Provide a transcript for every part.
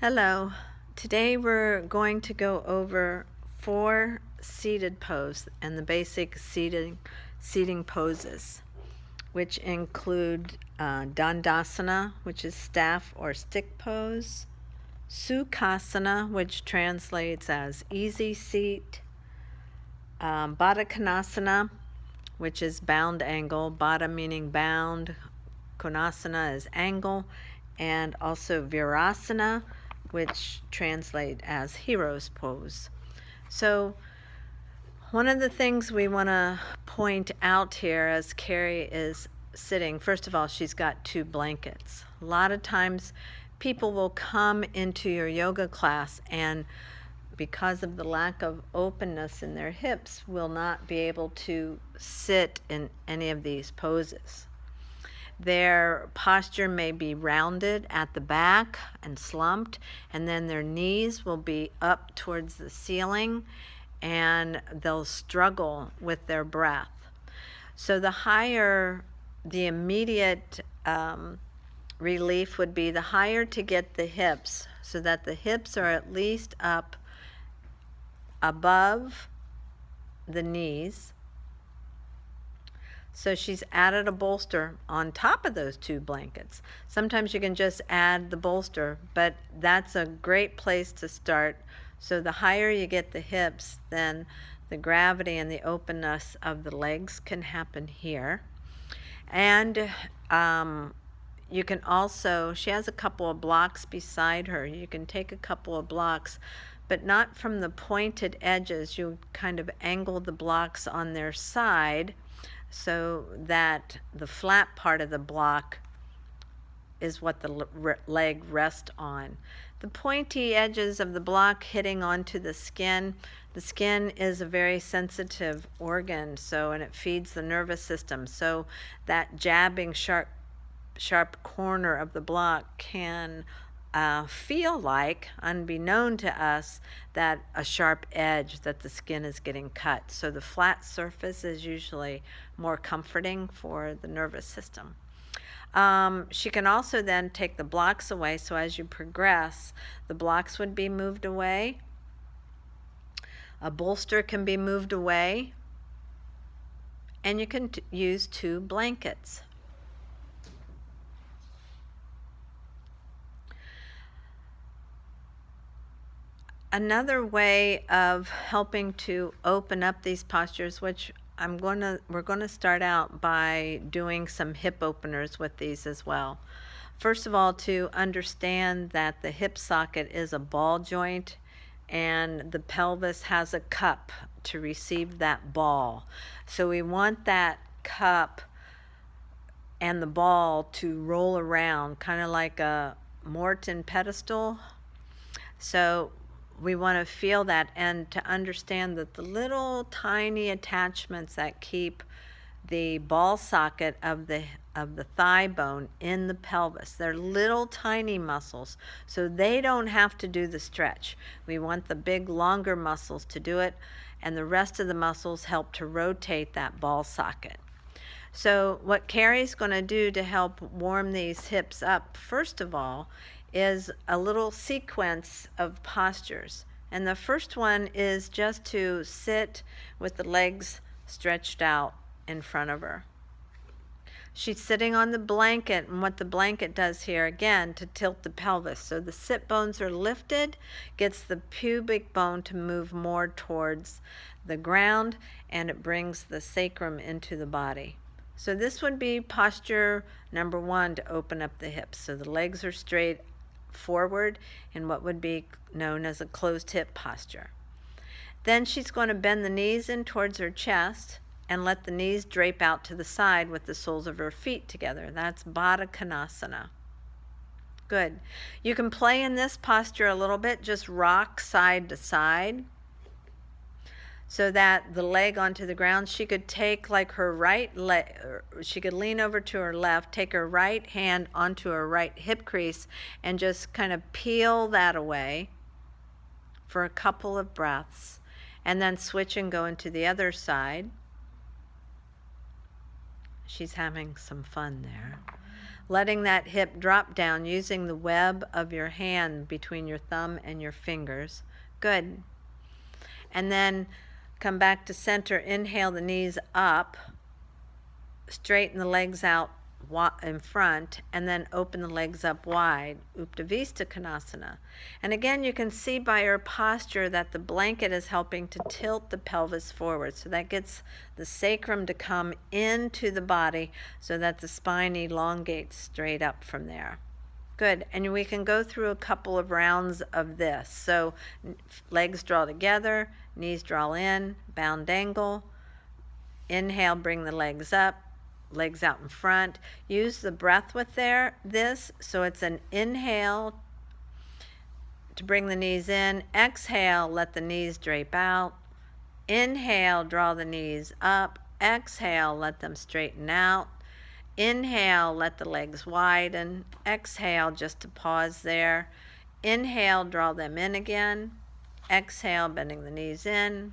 Hello. Today we're going to go over 4 seated poses and the basic seating poses, which include Dandasana, which is staff or stick pose, Sukhasana, which translates as easy seat, Baddha Konasana, which is bound angle, Baddha meaning bound, Konasana is angle, and also Virasana, which translate as hero's pose. So one of the things we want to point out here as Carrie is sitting, first of all, she's got 2 blankets. A lot of times people will come into your yoga class and because of the lack of openness in their hips will not be able to sit in any of these poses. Their posture may be rounded at the back and slumped, and then their knees will be up towards the ceiling, and they'll struggle with their breath. So the immediate relief would be the higher to get the hips, so that the hips are at least up above the knees. So she's added a bolster on top of those 2 blankets. Sometimes you can just add the bolster, but that's a great place to start. So the higher you get the hips, then the gravity and the openness of the legs can happen here. And you can also, she has a couple of blocks beside her. You can take a couple of blocks, but not from the pointed edges. You kind of angle the blocks on their side so that the flat part of the block is what the leg rests on. The pointy edges of the block hitting onto the skin is a very sensitive organ, and it feeds the nervous system. So that jabbing sharp corner of the block can feel like, unbeknown to us, that a sharp edge, that the skin is getting cut. So the flat surface is usually more comforting for the nervous system. She can also then take the blocks away, so as you progress, the blocks would be moved away. A bolster can be moved away, and you can use 2 blankets. Another way of helping to open up these postures, which we're going to start out by doing some hip openers with these as well. First of all, to understand that the hip socket is a ball joint and the pelvis has a cup to receive that ball. So we want that cup and the ball to roll around, kind of like a Morton pedestal. So we want to feel that and to understand that the little tiny attachments that keep the ball socket of the thigh bone in the pelvis, they're little tiny muscles, so they don't have to do the stretch. We want the big longer muscles to do it, and the rest of the muscles help to rotate that ball socket. So what Carrie's going to do to help warm these hips up, first of all, is a little sequence of postures. And the first one is just to sit with the legs stretched out in front of her. She's sitting on the blanket, and what the blanket does here, again, to tilt the pelvis. So the sit bones are lifted, gets the pubic bone to move more towards the ground, and it brings the sacrum into the body. So this would be posture number 1 to open up the hips. So the legs are straight forward in what would be known as a closed hip posture. Then she's going to bend the knees in towards her chest and let the knees drape out to the side with the soles of her feet together. That's Baddha Konasana. Good. You can play in this posture a little bit, just rock side to side so that the leg onto the ground. She could take like her right leg, she could lean over to her left, take her right hand onto her right hip crease and just kind of peel that away for a couple of breaths, and then switch and go into the other side. She's having some fun there. letting that hip drop down using the web of your hand between your thumb and your fingers. Good. And then come back to center. Inhale the knees up. Straighten the legs out in front, and then open the legs up wide. Baddha Konasana. And again, you can see by her posture that the blanket is helping to tilt the pelvis forward. So that gets the sacrum to come into the body so that the spine elongates straight up from there. Good. And we can go through a couple of rounds of this. So legs draw together, knees draw in, bound angle. Inhale, bring the legs up. Legs out in front. Use the breath with this, so it's an inhale to bring the knees in. Exhale, let the knees drape out. Inhale, draw the knees up. Exhale, let them straighten out. Inhale, let the legs widen. Exhale, just to pause there. Inhale, draw them in again. Exhale, bending the knees in,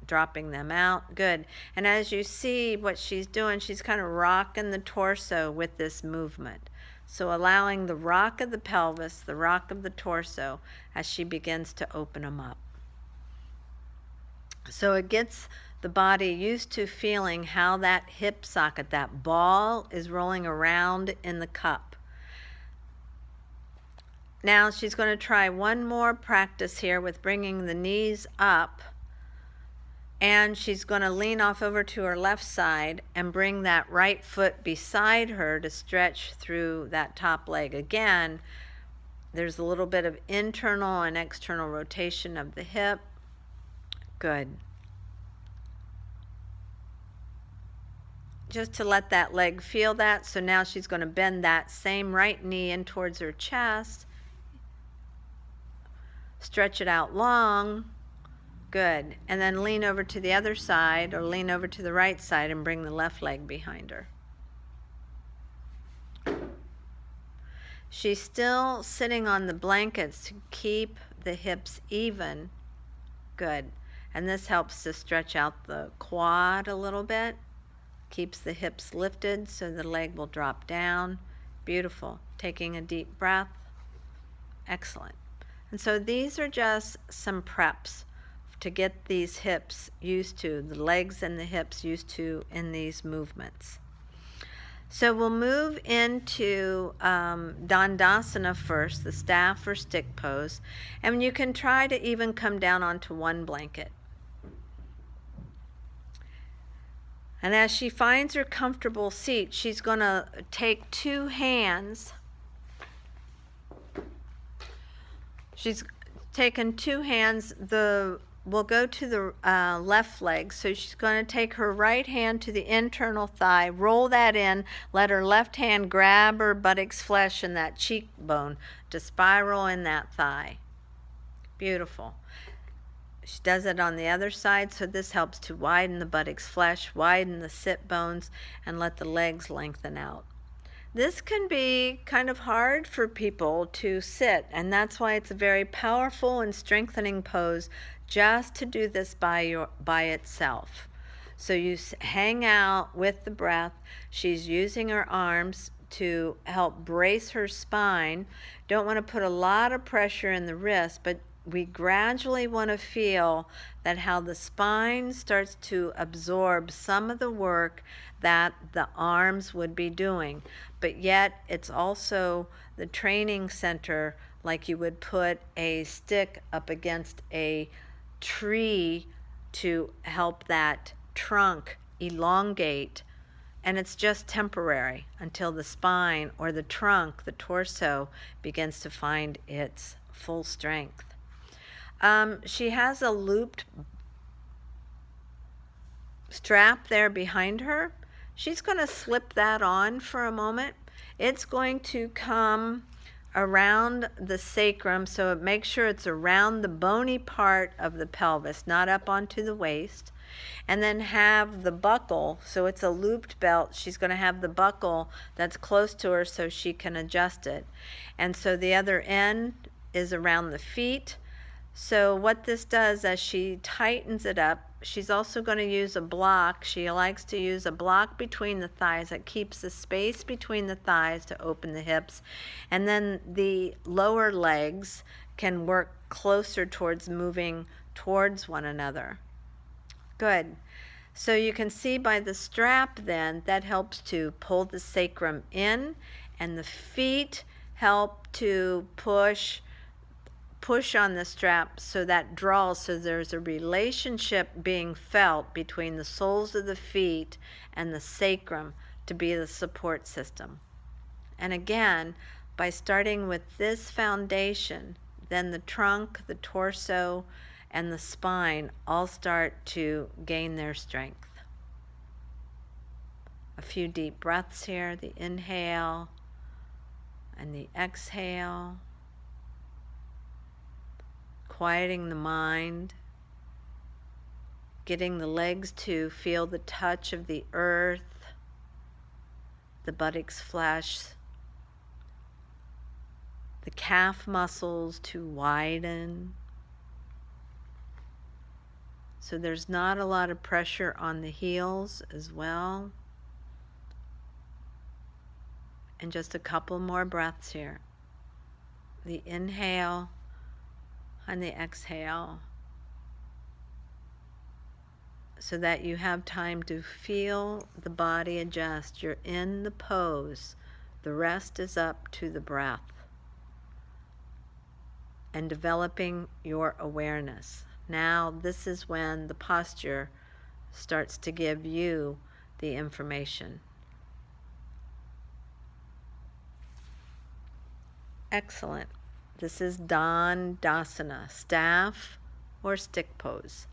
dropping them out. Good. And as you see what she's doing, she's kind of rocking the torso with this movement. So allowing the rock of the pelvis, the rock of the torso, as she begins to open them up. So it gets the body used to feeling how that hip socket, that ball, is rolling around in the cup. Now she's going to try one more practice here with bringing the knees up. And she's going to lean off over to her left side and bring that right foot beside her to stretch through that top leg. Again, there's a little bit of internal and external rotation of the hip. Good. Just to let that leg feel that. So now she's going to bend that same right knee in towards her chest. Stretch it out long. Good. And then lean over to the other side or lean over to the right side and bring the left leg behind her. She's still sitting on the blankets to keep the hips even. Good. And this helps to stretch out the quad a little bit. Keeps the hips lifted so the leg will drop down. Beautiful. Taking a deep breath. Excellent. And so these are just some preps to get these hips used to, the legs and the hips used to in these movements. So we'll move into Dandasana first, the staff or stick pose. And you can try to even come down onto one blanket. And as she finds her comfortable seat, she's going to take two hands. She's taken two hands. We'll go to the left leg. So she's going to take her right hand to the internal thigh, roll that in, let her left hand grab her buttocks flesh and that cheekbone to spiral in that thigh. Beautiful. She does it on the other side, so this helps to widen the buttocks flesh, widen the sit bones, and let the legs lengthen out. This can be kind of hard for people to sit, and that's why it's a very powerful and strengthening pose just to do this by itself. So you hang out with the breath. She's using her arms to help brace her spine. Don't want to put a lot of pressure in the wrist, but we gradually want to feel that how the spine starts to absorb some of the work that the arms would be doing. But yet it's also the training center, like you would put a stick up against a tree to help that trunk elongate. And it's just temporary until the spine or the trunk, the torso, begins to find its full strength. She has a looped strap there behind her. She's going to slip that on for a moment. It's going to come around the sacrum, so make sure it's around the bony part of the pelvis, not up onto the waist. And then have the buckle, so it's a looped belt. She's going to have the buckle that's close to her so she can adjust it. And so the other end is around the feet. So what this does, as she tightens it up, she's also going to use a block. She likes to use a block between the thighs that keeps the space between the thighs to open the hips. And then the lower legs can work closer towards moving towards one another. Good. So you can see by the strap then, that helps to pull the sacrum in, and the feet help to push on the strap so that draws, so there's a relationship being felt between the soles of the feet and the sacrum to be the support system. And again, by starting with this foundation, then the trunk, the torso, and the spine all start to gain their strength. A few deep breaths here, the inhale and the exhale. Quieting the mind, getting the legs to feel the touch of the earth, the buttocks flesh, the calf muscles to widen. So there's not a lot of pressure on the heels as well. And just a couple more breaths here. The inhale and the exhale, so that you have time to feel the body adjust. You're in the pose. The rest is up to the breath and developing your awareness. Now this is when the posture starts to give you the information. Excellent. This is Dandasana, staff or stick pose.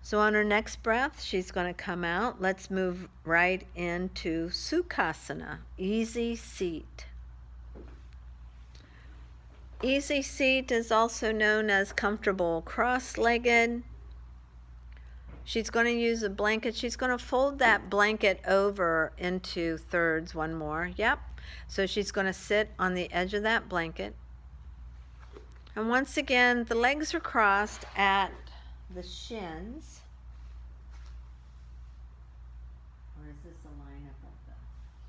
So on her next breath, she's going to come out. Let's move right into Sukhasana, easy seat. Easy seat is also known as comfortable cross-legged. She's going to use a blanket. She's going to fold that blanket over into thirds, one more. Yep. So she's going to sit on the edge of that blanket. And once again, the legs are crossed at the shins. Or is this a line up of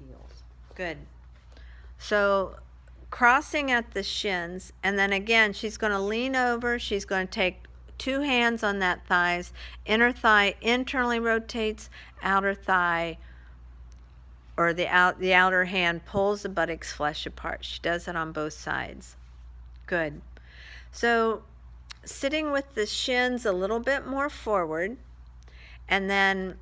the heels? Good. So crossing at the shins, and then again, she's going to lean over. She's going to take 2 hands on that thighs. Inner thigh internally rotates, outer thigh or the outer hand pulls the buttocks flesh apart. She does it on both sides. Good. So sitting with the shins a little bit more forward, and then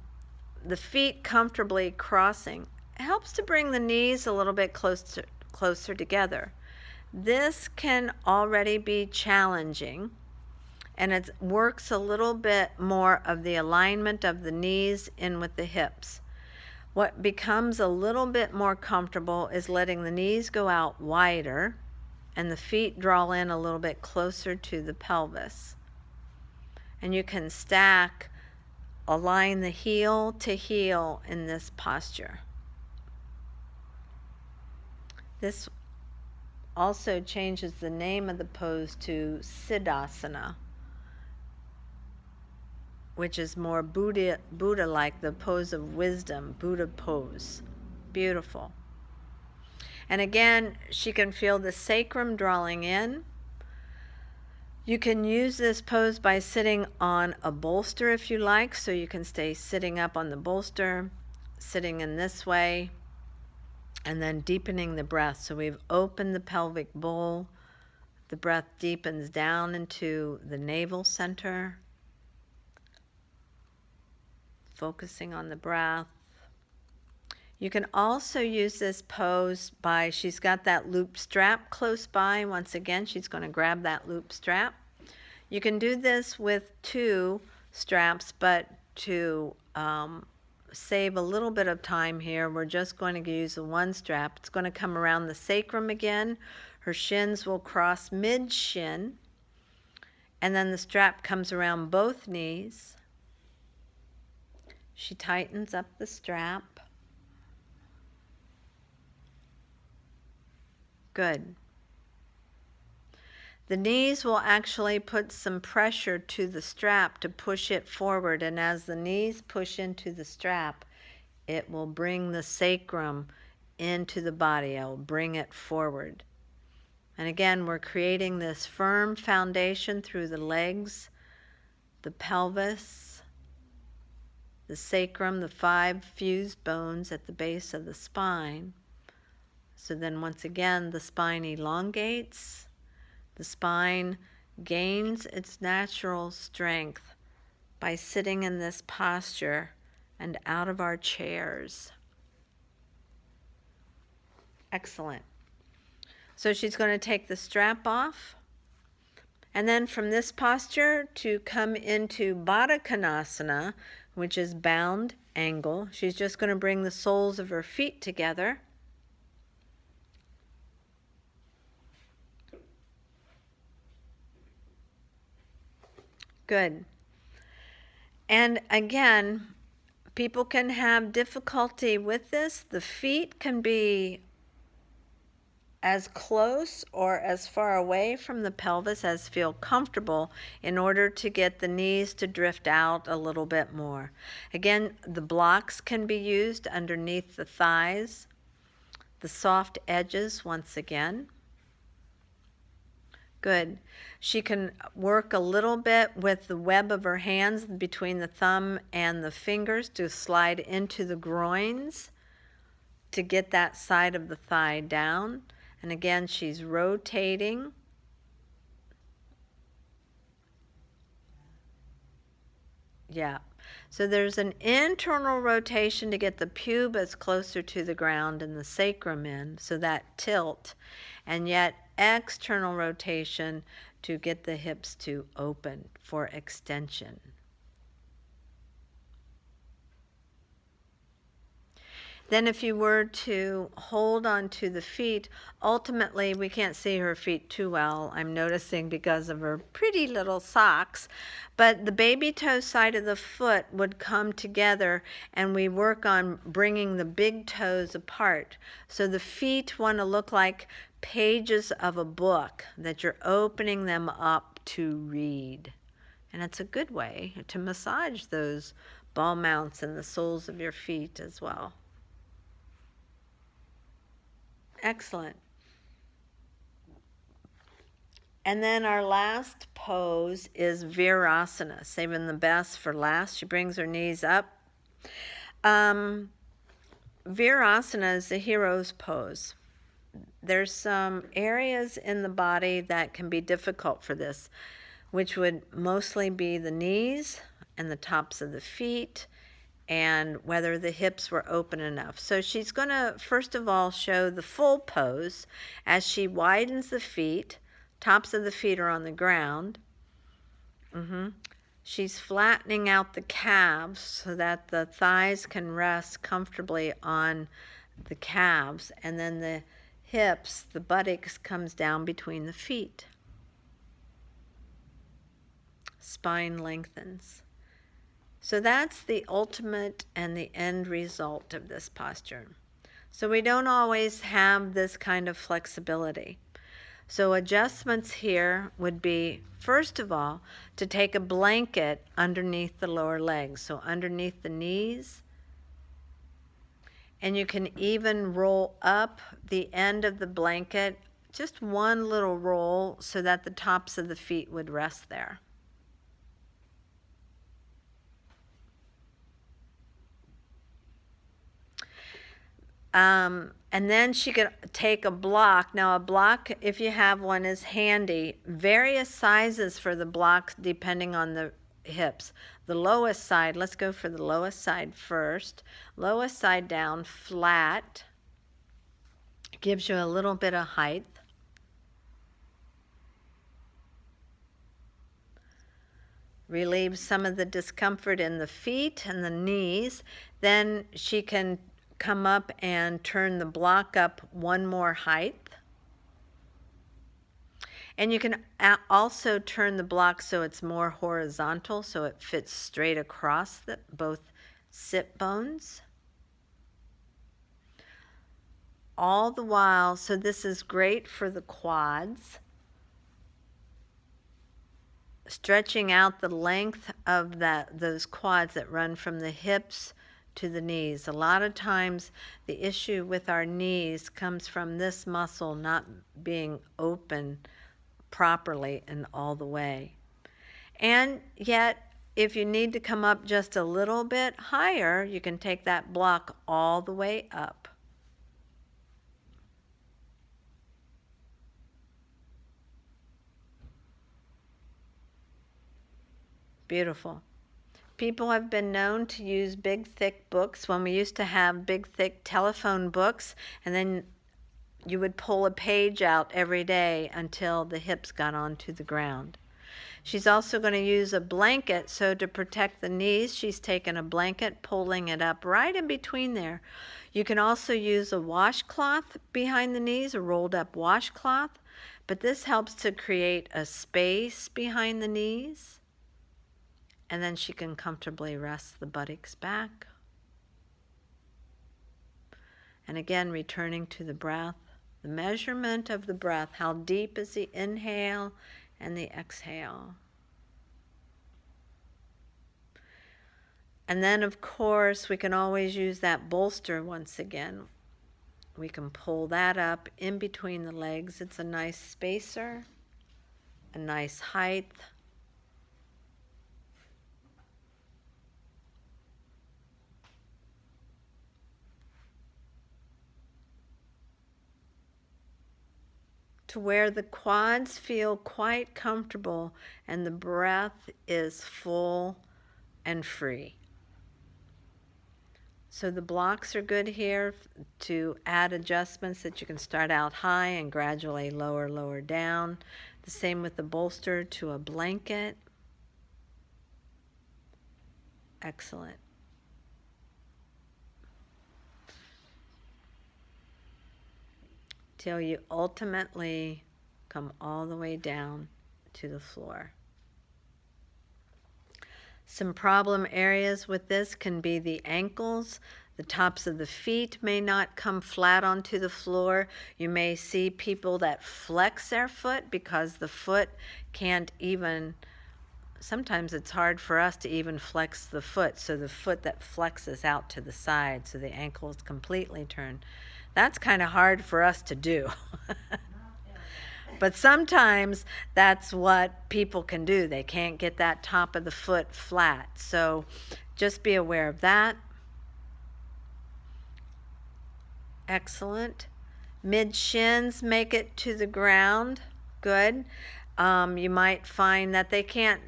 the feet comfortably crossing, it helps to bring the knees a little bit closer together. This can already be challenging, and it works a little bit more of the alignment of the knees in with the hips. What becomes a little bit more comfortable is letting the knees go out wider and the feet draw in a little bit closer to the pelvis. And you can stack, align the heel to heel in this posture. This also changes the name of the pose to Siddhasana, which is more Buddha-like, the pose of wisdom, Buddha pose. Beautiful. And again, she can feel the sacrum drawing in. You can use this pose by sitting on a bolster if you like, so you can stay sitting up on the bolster, sitting in this way, and then deepening the breath. So we've opened the pelvic bowl. The breath deepens down into the navel center. Focusing on the breath. You can also use this pose by, she's got that loop strap close by. Once again, she's going to grab that loop strap. You can do this with 2 straps, but to save a little bit of time here, we're just going to use the 1 strap. It's going to come around the sacrum again. Her shins will cross mid-shin, and then the strap comes around both knees. She tightens up the strap. Good. The knees will actually put some pressure to the strap to push it forward, and as the knees push into the strap, it will bring the sacrum into the body. It will bring it forward. And again, we're creating this firm foundation through the legs, the pelvis, the sacrum, the 5 fused bones at the base of the spine. So then once again, the spine elongates. The spine gains its natural strength by sitting in this posture and out of our chairs. Excellent. So she's going to take the strap off. And then from this posture to come into Baddha Konasana, which is bound angle, she's just going to bring the soles of her feet together. Good. And again, people can have difficulty with this. The feet can be as close or as far away from the pelvis as feel comfortable in order to get the knees to drift out a little bit more. Again, the blocks can be used underneath the thighs, the soft edges once again. Good. She can work a little bit with the web of her hands between the thumb and the fingers to slide into the groins to get that side of the thigh down. And again, she's rotating. Yeah. So there's an internal rotation to get the pubis closer to the ground and the sacrum in, so that tilt. And yet external rotation to get the hips to open for extension. Then if you were to hold on to the feet, ultimately we can't see her feet too well, I'm noticing because of her pretty little socks, but the baby toe side of the foot would come together and we work on bringing the big toes apart. So the feet want to look like pages of a book that you're opening them up to read. And it's a good way to massage those ball mounts and the soles of your feet as well. Excellent. And then our last pose is Virasana, saving the best for last. She brings her knees up. Virasana is the hero's pose. There's some areas in the body that can be difficult for this, which would mostly be the knees and the tops of the feet, and whether the hips were open enough. So she's going to, first of all, show the full pose as she widens the feet. Tops of the feet are on the ground. She's flattening out the calves so that the thighs can rest comfortably on the calves, and then the hips, the buttocks, comes down between the feet. Spine lengthens. So that's the ultimate and the end result of this posture. So we don't always have this kind of flexibility. So adjustments here would be, first of all, to take a blanket underneath the lower legs, so underneath the knees. And you can even roll up the end of the blanket, just one little roll, so that the tops of the feet would rest there. And then she could take a block. Now a block, if you have one, is handy. Various sizes for the blocks depending on the hips. The lowest side, let's go for the lowest side first. Lowest side down, flat. Gives you a little bit of height. Relieves some of the discomfort in the feet and the knees. Then she can come up and turn the block up one more height. And you can also turn the block so it's more horizontal, so it fits straight across both sit bones. All the while, so this is great for the quads. stretching out the length of those quads that run from the hips to the knees. A lot of times the issue with our knees comes from this muscle not being open properly and all the way. And yet, if you need to come up just a little bit higher, you can take that block all the way up. Beautiful. People have been known to use big, thick books. When we used to have big, thick telephone books, and then you would pull a page out every day until the hips got onto the ground. She's also going to use a blanket, so to protect the knees, she's taken a blanket, pulling it up right in between there. You can also use a washcloth behind the knees, a rolled up washcloth, but this helps to create a space behind the knees. And then she can comfortably rest the buttocks back. And again, returning to the breath, the measurement of the breath. How deep is the inhale and the exhale? And then, of course, we can always use that bolster once again. We can pull that up in between the legs. It's a nice spacer, a nice height. To where the quads feel quite comfortable and the breath is full and free. So the blocks are good here to add adjustments that you can start out high and gradually lower down. The same with the bolster to a blanket. Excellent. Till you ultimately come all the way down to the floor. Some problem areas with this can be the ankles. The tops of the feet may not come flat onto the floor. You may see people that flex their foot because the foot can't even, sometimes it's hard for us to even flex the foot, so the foot that flexes out to the side, so the ankle is completely turned. That's kind of hard for us to do. But sometimes that's what people can do. They can't get that top of the foot flat. So just be aware of that. Excellent. Mid shins make it to the ground. Good. You might find that they can't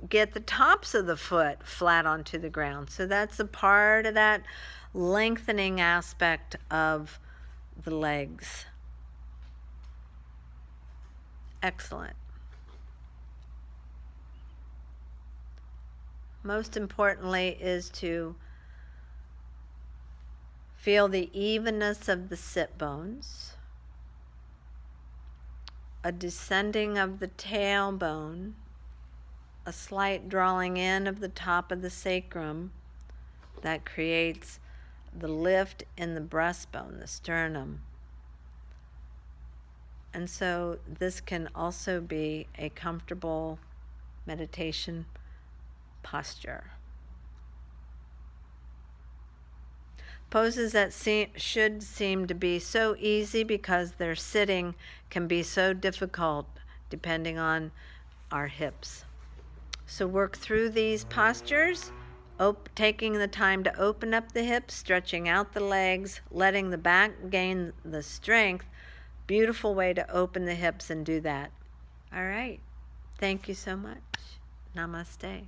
get the tops of the foot flat onto the ground. So that's a part of that lengthening aspect of the legs. Excellent. Most importantly is to feel the evenness of the sit bones, a descending of the tailbone, a slight drawing in of the top of the sacrum that creates the lift in the breastbone, the sternum. And so this can also be a comfortable meditation posture. Poses that should seem to be so easy because they're sitting can be so difficult depending on our hips. So work through these postures, taking the time to open up the hips, stretching out the legs, letting the back gain the strength. Beautiful way to open the hips and do that. All right. Thank you so much. Namaste.